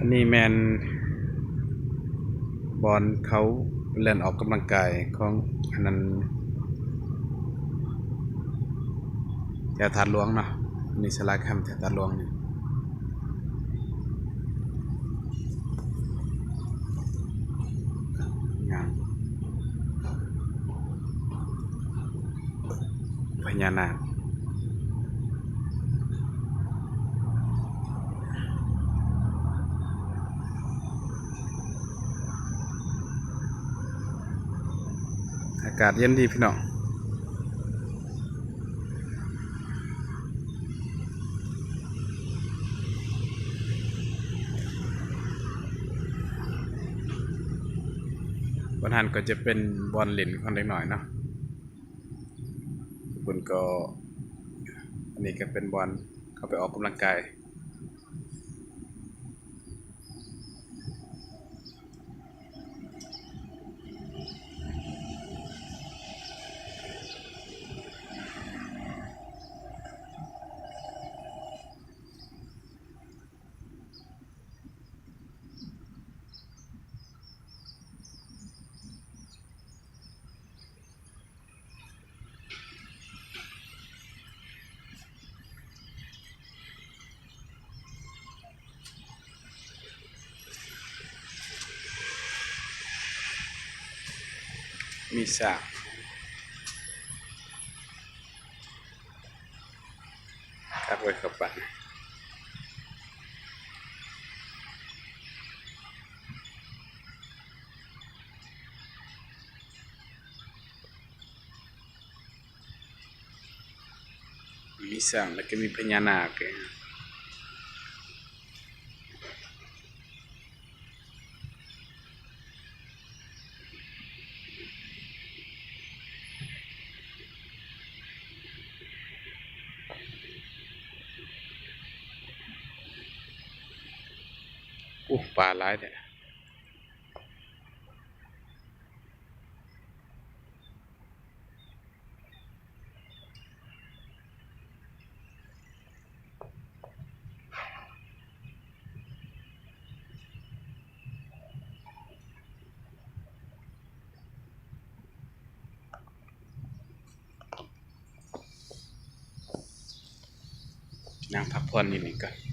อันนี้แมนบอลเขาเล่นออกกำลังกายของอันนั้นแถวถาดหลวงเนาะนี่สลาแคมป์แถวถาดหลวงนี่งานพญานาคอากาศเย็นดีพี่น้องบอลหันก็จะเป็นบอลเล่นคนเล็กหน่อยเนาะคุณก็อันนี้ก็เป็นบอลเขาไปออกกำลังกายมีสระคัดไว้กับปันมีสระแล้วก็มีพญานาคปลาหลายเนี่ยนั่งพักผ่อนนิดหนึ่งก่อน